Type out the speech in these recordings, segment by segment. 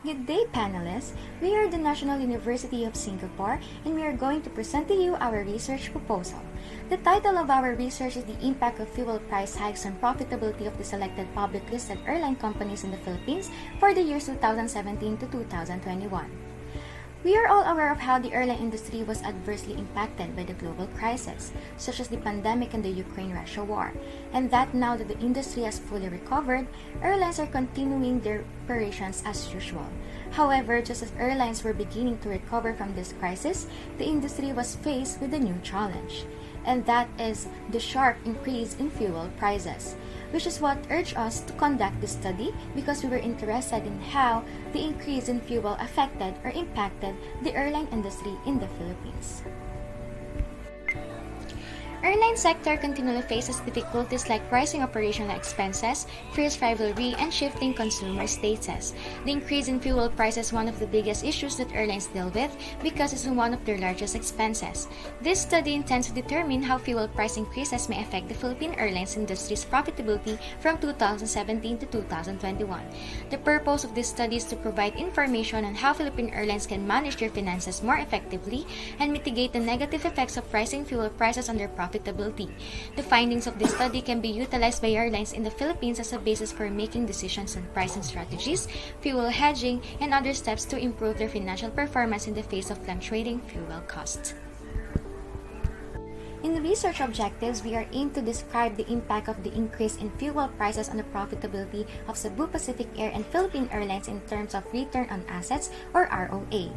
Good day, panelists. We are the National University of Singapore, and we are going to present to you our research proposal. The title of our research is The Impact of Fuel Price Hikes on Profitability of the Selected Public Listed Airline Companies in the Philippines for the years 2017 to 2021. We are all aware of how the airline industry was adversely impacted by the global crisis, such as the pandemic and the Ukraine-Russia war, and that now that the industry has fully recovered, airlines are continuing their operations as usual. However, just as airlines were beginning to recover from this crisis, the industry was faced with a new challenge, and that is the sharp increase in fuel prices, which is what urged us to conduct this study because we were interested in how the increase in fuel affected or impacted the airline industry in the Philippines. Airline sector continually faces difficulties like rising operational expenses, fierce rivalry, and shifting consumer statuses. The increase in fuel prices is one of the biggest issues that airlines deal with because it's one of their largest expenses. This study intends to determine how fuel price increases may affect the Philippine airlines industry's profitability from 2017 to 2021. The purpose of this study is to provide information on how Philippine airlines can manage their finances more effectively and mitigate the negative effects of rising fuel prices on their profitability. The findings of this study can be utilized by airlines in the Philippines as a basis for making decisions on pricing strategies, fuel hedging, and other steps to improve their financial performance in the face of fluctuating fuel costs. In the research objectives, we are aimed to describe the impact of the increase in fuel prices on the profitability of Cebu Pacific Air and Philippine Airlines in terms of return on assets or ROA.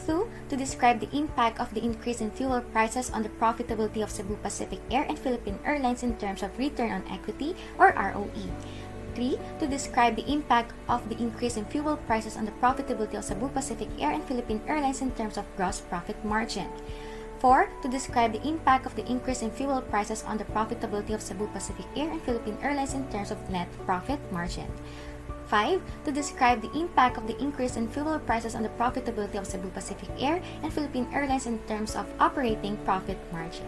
2. To describe the impact of the increase in fuel prices on the profitability of Cebu Pacific Air and Philippine Airlines in terms of return on equity or ROE. 3. To describe the impact of the increase in fuel prices on the profitability of Cebu Pacific Air and Philippine Airlines in terms of gross profit margin. 4. To describe the impact of the increase in fuel prices on the profitability of Cebu Pacific Air and Philippine Airlines in terms of net profit margin. 5. To describe the impact of the increase in fuel prices on the profitability of Cebu Pacific Air and Philippine Airlines in terms of operating profit margin.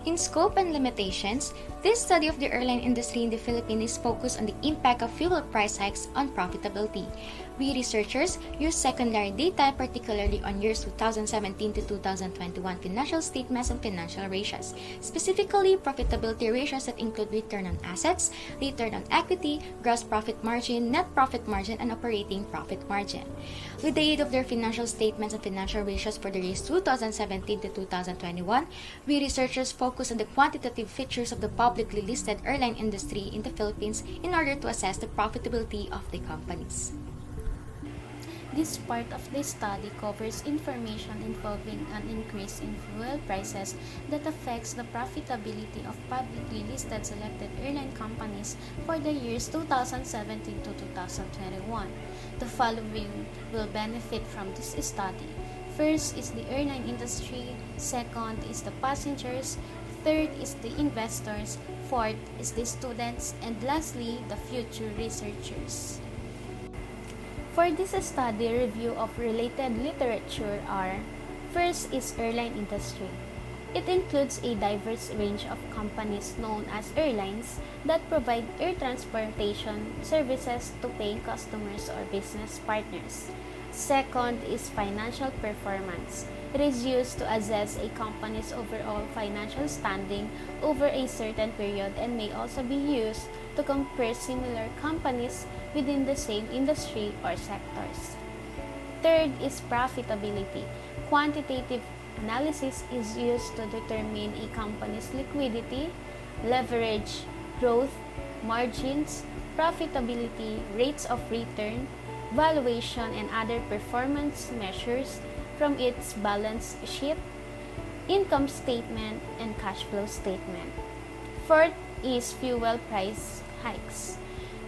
In scope and limitations, this study of the airline industry in the Philippines is focused on the impact of fuel price hikes on profitability. We researchers use secondary data, particularly on years 2017 to 2021 financial statements and financial ratios, specifically profitability ratios that include return on assets, return on equity, gross profit margin, net profit margin, and operating profit margin. With the aid of their financial statements and financial ratios for the years 2017 to 2021, we researchers focus on the quantitative features of the publicly listed airline industry in the Philippines in order to assess the profitability of the companies. This part of the study covers information involving an increase in fuel prices that affects the profitability of publicly listed selected airline companies for the years 2017 to 2021. The following will benefit from this study. First is the airline industry, second is the passengers, third is the investors, fourth is the students, and lastly, the future researchers. For this study, review of related literature are: first is airline industry. It includes a diverse range of companies known as airlines that provide air transportation services to paying customers or business partners. Second is financial performance. It is used to assess a company's overall financial standing over a certain period and may also be used to compare similar companies within the same industry or sectors. Third is profitability. Quantitative analysis is used to determine a company's liquidity, leverage, growth, margins, profitability, rates of return, valuation, and other performance measures from its balance sheet, income statement, and cash flow statement. Fourth is fuel price hikes.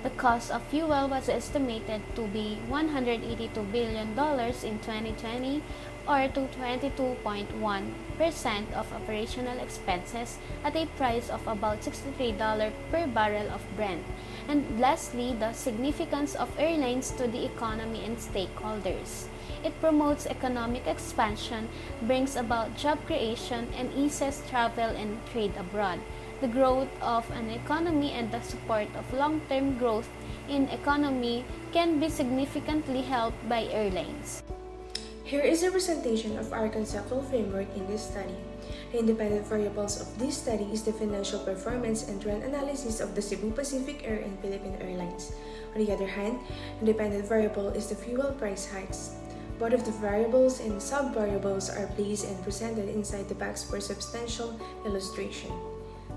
The cost of fuel was estimated to be $182 billion in 2020, or to 22.1% of operational expenses at a price of about $63 per barrel of Brent. And lastly, the significance of airlines to the economy and stakeholders. It promotes economic expansion, brings about job creation, and eases travel and trade abroad. the growth of an economy and the support of long-term growth in economy can be significantly helped by airlines. Here is a presentation of our conceptual framework in this study. The independent variables of this study is the financial performance and trend analysis of the Cebu Pacific Air and Philippine Airlines. On the other hand, independent variable is the fuel price hikes. Both of the variables and sub-variables are placed and presented inside the box for substantial illustration.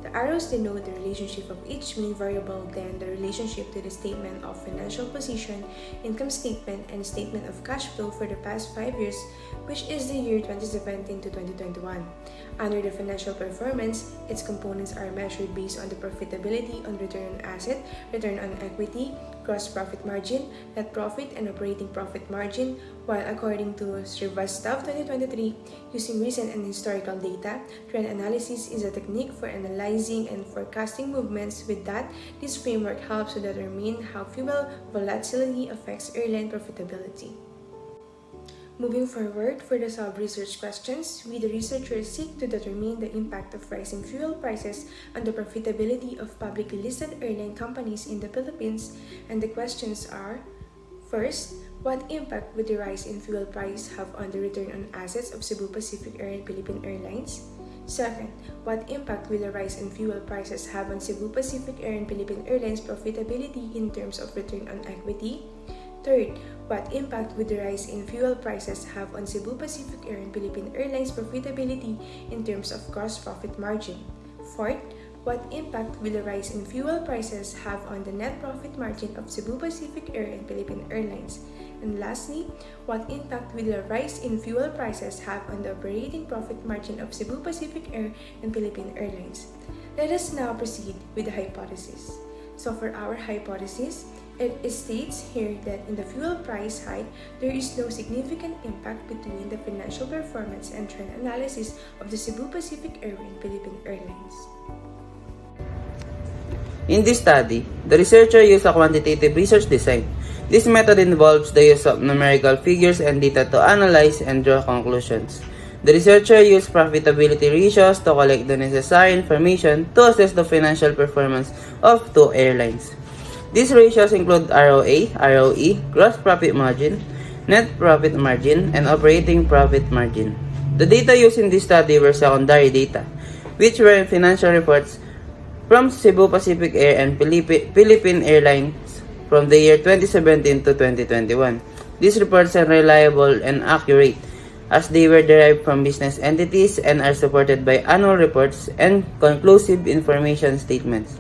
The arrows denote the relationship of each main variable, then the relationship to the statement of financial position, income statement, and statement of cash flow for the past 5 years, which is the year 2017 to 2021. Under the financial performance, its components are measured based on the profitability on return on asset, return on equity, gross profit margin, net profit, and operating profit margin, while according to Srivastava 2023, using recent and historical data, trend analysis is a technique for analyzing and forecasting movements. With that, this framework helps to determine how fuel volatility affects airline profitability. Moving forward, for the sub-research questions, we the researchers seek to determine the impact of rising fuel prices on the profitability of publicly listed airline companies in the Philippines, and the questions are: first, what impact would the rise in fuel price have on the return on assets of Cebu Pacific Air and Philippine Airlines? Second, what impact will the rise in fuel prices have on Cebu Pacific Air and Philippine Airlines profitability in terms of return on equity? Third, what impact would the rise in fuel prices have on Cebu Pacific Air and Philippine Airlines profitability in terms of gross profit margin? Fourth, what impact will the rise in fuel prices have on the net profit margin of Cebu Pacific Air and Philippine Airlines? And lastly, what impact will the rise in fuel prices have on the operating profit margin of Cebu Pacific Air and Philippine Airlines? Let us now proceed with the hypothesis. So for our hypothesis, it states here that in the fuel price hike, there is no significant impact between the financial performance and trend analysis of the Cebu Pacific Air and Philippine Airlines. In this study, the researcher used a quantitative research design. This method involves the use of numerical figures and data to analyze and draw conclusions. The researcher used profitability ratios to collect the necessary information to assess the financial performance of two airlines. These ratios include ROA, ROE, gross profit margin, net profit margin, and operating profit margin. The data used in this study were secondary data, which were financial reports from Cebu Pacific Air and Philippine Airlines from the year 2017 to 2021. These reports are reliable and accurate, as they were derived from business entities and are supported by annual reports and conclusive information statements.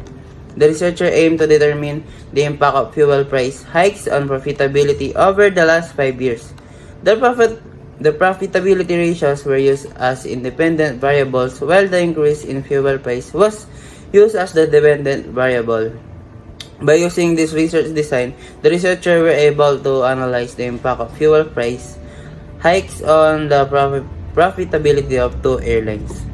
The researcher aimed to determine the impact of fuel price hikes on profitability over the last 5 years. The profitability ratios were used as independent variables, while the increase in fuel price was used as the dependent variable. By using this research design, the researchers were able to analyze the impact of fuel price hikes on the profitability of two airlines.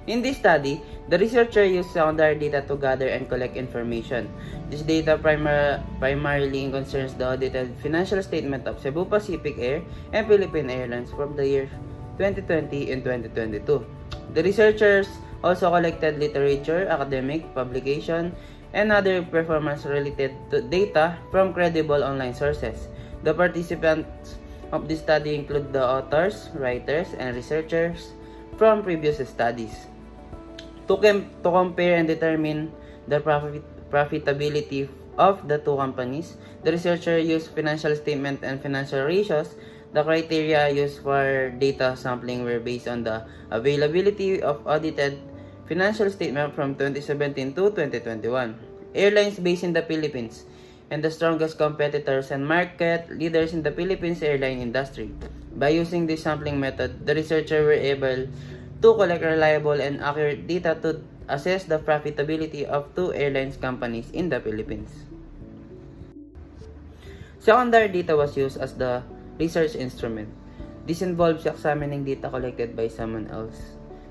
In this study, the researcher used secondary data to gather and collect information. This data primarily concerns the audited financial statement of Cebu Pacific Air and Philippine Airlines from the year 2020 and 2022. The researchers also collected literature, academic publication, and other performance-related data from credible online sources. The participants of this study include the authors, writers, and researchers from previous studies. To compare and determine the profitability of the two companies, the researcher used financial statement and financial ratios. The criteria used for data sampling were based on the availability of audited financial statement from 2017 to 2021. Airlines based in the Philippines and the strongest competitors and market leaders in the Philippines airline industry. By using this sampling method, the researchers were able to collect reliable and accurate data to assess the profitability of two airlines companies in the Philippines. Secondary data was used as the research instrument. This involves examining data collected by someone else.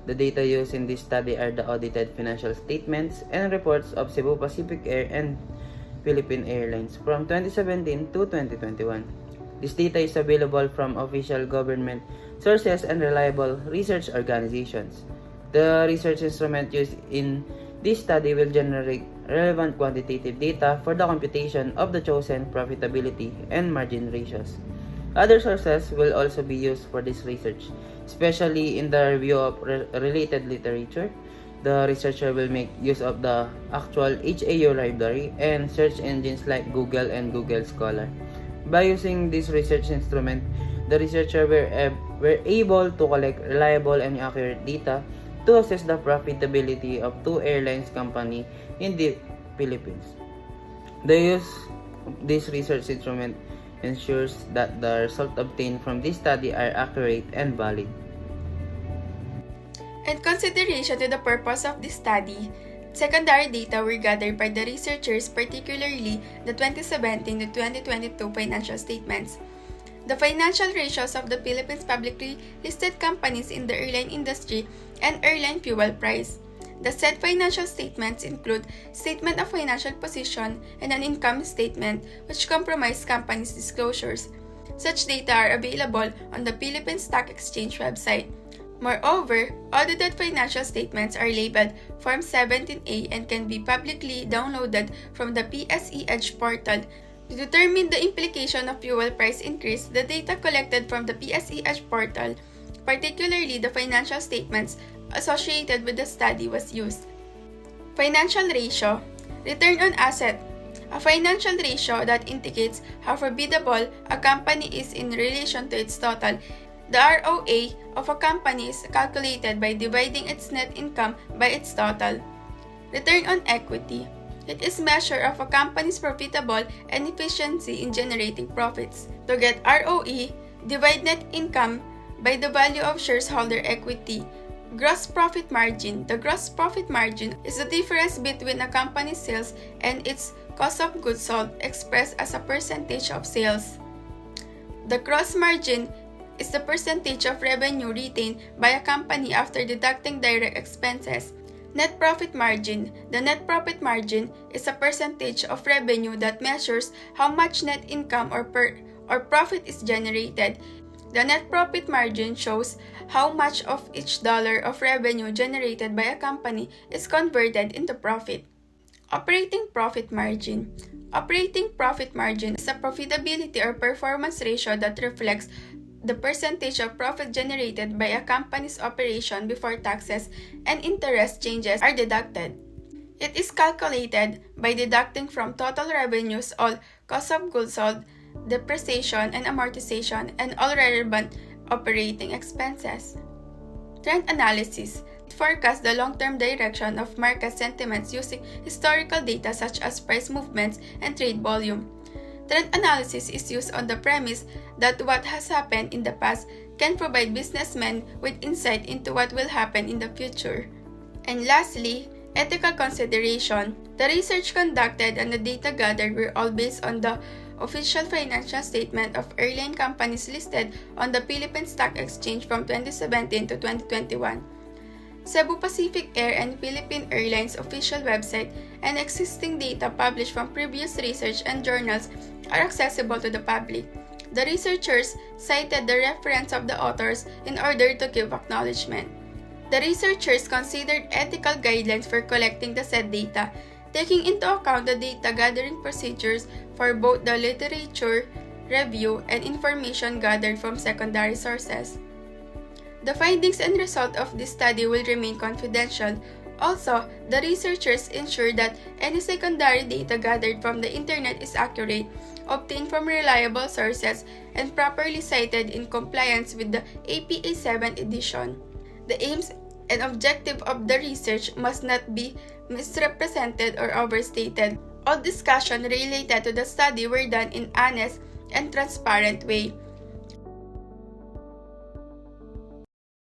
The data used in this study are the audited financial statements and reports of Cebu Pacific Air and Philippine Airlines from 2017 to 2021. This data is available from official government sources and reliable research organizations. The research instrument used in this study will generate relevant quantitative data for the computation of the chosen profitability and margin ratios. Other sources will also be used for this research, especially in the review of related literature. The researcher will make use of the actual HAU library and search engines like Google and Google Scholar. By using this research instrument, the researcher were able to collect reliable and accurate data to assess the profitability of two airlines company in the Philippines. The use of this research instrument ensures that the results obtained from this study are accurate and valid. In consideration to the purpose of this study, secondary data were gathered by the researchers, particularly the 2017 to 2022 financial statements. The financial ratios of the Philippines publicly listed companies in the airline industry and airline fuel price. The said financial statements include statement of financial position and an income statement which comprise companies' disclosures. Such data are available on the Philippine Stock Exchange website. Moreover, audited financial statements are labeled Form 17A and can be publicly downloaded from the PSE Edge portal. To determine the implication of fuel price increase, the data collected from the PSE Edge portal, particularly the financial statements associated with the study, was used. Financial ratio, return on asset, a financial ratio that indicates how profitable a company is in relation to its total. The ROA of a company is calculated by dividing its net income by its total. Return on equity, it is measure of a company's profitable and efficiency in generating profits. To get ROE, divide net income by the value of shareholder equity. Gross profit margin. The gross profit margin is the difference between a company's sales and its cost of goods sold expressed as a percentage of sales. The gross margin is the percentage of revenue retained by a company after deducting direct expenses. Net profit margin. The net profit margin is a percentage of revenue that measures how much net income or profit is generated. The net profit margin shows how much of each dollar of revenue generated by a company is converted into profit. Operating profit margin. Operating profit margin is a profitability or performance ratio that reflects the percentage of profit generated by a company's operation before taxes and interest changes are deducted. It is calculated by deducting from total revenues all cost of goods sold, depreciation and amortization, and all relevant operating expenses. Trend analysis. It forecasts the long-term direction of market sentiments using historical data such as price movements and trade volume. Trend analysis is used on the premise that what has happened in the past can provide businessmen with insight into what will happen in the future. And lastly, ethical consideration. The research conducted and the data gathered were all based on the official financial statement of airline companies listed on the Philippine Stock Exchange from 2017 to 2021. Cebu Pacific Air and Philippine Airlines official website and existing data published from previous research and journals are accessible to the public. The researchers cited the reference of the authors in order to give acknowledgement. The researchers considered ethical guidelines for collecting the said data, taking into account the data gathering procedures for both the literature review and information gathered from secondary sources. The findings and result of this study will remain confidential. Also, the researchers ensure that any secondary data gathered from the internet is accurate, obtained from reliable sources, and properly cited in compliance with the APA 7th edition. The aims and objective of the research must not be misrepresented or overstated. All discussion related to the study were done in honest and transparent way.